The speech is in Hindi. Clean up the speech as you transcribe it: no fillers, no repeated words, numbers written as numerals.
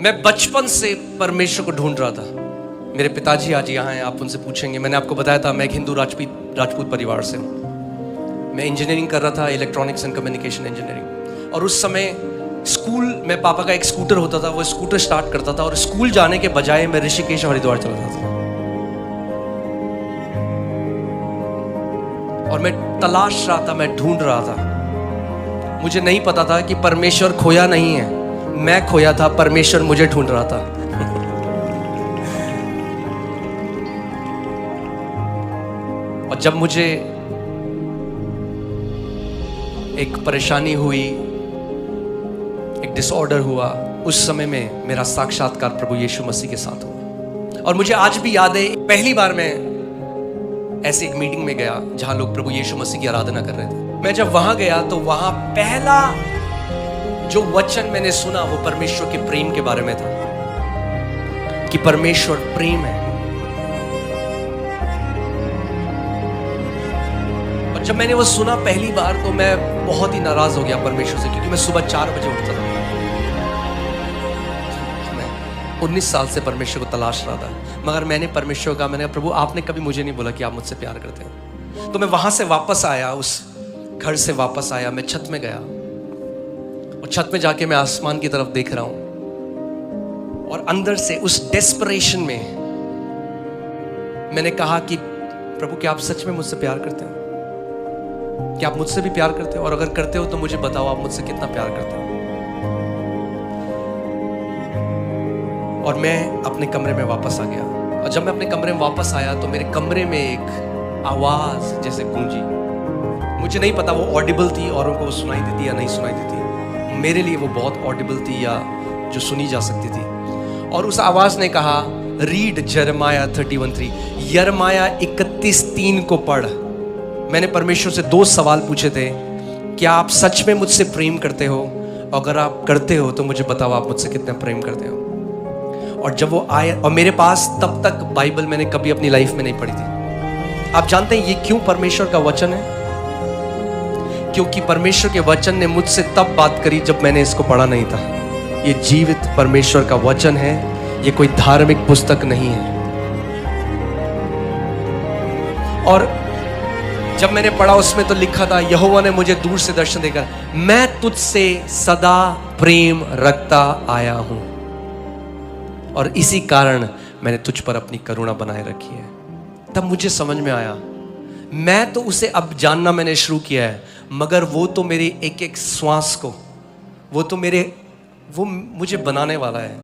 मैं बचपन से परमेश्वर को ढूंढ रहा था। मेरे पिताजी आज यहाँ हैं, आप उनसे पूछेंगे। मैंने आपको बताया था मैं एक हिंदू राजपूत परिवार से हूँ। मैं इंजीनियरिंग कर रहा था, इलेक्ट्रॉनिक्स एंड कम्युनिकेशन इंजीनियरिंग। और उस समय स्कूल में पापा का एक स्कूटर होता था, वो स्कूटर स्टार्ट करता था और स्कूल जाने के बजाय मैं ऋषिकेश हरिद्वार चला जाता था। और मैं तलाश रहा था, मैं ढूंढ रहा था। मुझे नहीं पता था कि परमेश्वर खोया नहीं है, मैं खोया था, परमेश्वर मुझे ढूंढ रहा था। और जब मुझे एक परेशानी हुई, एक डिसऑर्डर हुआ, उस समय में मेरा साक्षात्कार प्रभु यीशु मसीह के साथ हुआ। और मुझे आज भी याद है, पहली बार मैं ऐसे एक मीटिंग में गया जहां लोग प्रभु यीशु मसीह की आराधना कर रहे थे। मैं जब वहां गया तो वहां पहला जो वचन मैंने सुना वो परमेश्वर के प्रेम के बारे में था, कि परमेश्वर प्रेम है। और जब मैंने वो सुना पहली बार तो मैं बहुत ही नाराज हो गया परमेश्वर से, क्योंकि मैं सुबह 4 बजे उठता था। मैं 19 साल से परमेश्वर को तलाश रहा था, मगर मैंने परमेश्वर का, मैंने कहा प्रभु आपने कभी मुझे नहीं बोला कि आप मुझसे प्यार करते हो। तो मैं वहां से वापस आया, उस घर से वापस आया, मैं छत में गया और छत में जाके मैं आसमान की तरफ देख रहा हूं। और अंदर से उस डेस्परेशन में मैंने कहा कि प्रभु क्या आप सच में मुझसे प्यार करते हो? क्या आप मुझसे भी प्यार करते हो? और अगर करते हो तो मुझे बताओ आप मुझसे कितना प्यार करते हो। और मैं अपने कमरे में वापस आ गया। और जब मैं अपने कमरे में वापस आया तो मेरे कमरे में एक आवाज जैसे गूंजी। मुझे नहीं पता वो ऑडिबल थी, औरों को वो सुनाई देती या नहीं सुनाई देती। मेरे लिए वो बहुत ऑडिबल थी, या जो सुनी जा सकती थी। और उस आवाज ने कहा, रीड यिर्मयाह 31:3, यिर्मयाह 31:3 को पढ़। मैंने परमेश्वर से 2 सवाल पूछे थे, क्या आप सच में मुझसे प्रेम करते हो? अगर आप करते हो तो मुझे बताओ आप मुझसे कितना प्रेम करते हो। और जब वो आया, और मेरे पास तब तक बाइबल मैंने कभी अपनी लाइफ में नहीं पढ़ी थी। आप जानते हैं ये क्यों परमेश्वर का वचन है? क्योंकि परमेश्वर के वचन ने मुझसे तब बात करी जब मैंने इसको पढ़ा नहीं था। ये जीवित परमेश्वर का वचन है, ये कोई धार्मिक पुस्तक नहीं है। और जब मैंने पढ़ा उसमें तो लिखा था, यहोवा ने मुझे दूर से दर्शन देकर, मैं तुझसे सदा प्रेम रखता आया हूं और इसी कारण मैंने तुझ पर अपनी करुणा बनाए रखी है। तब मुझे समझ में आया, मैं तो उसे अब जानना मैंने शुरू किया है, मगर वो तो मेरे एक एक श्वास को, वो मुझे बनाने वाला है।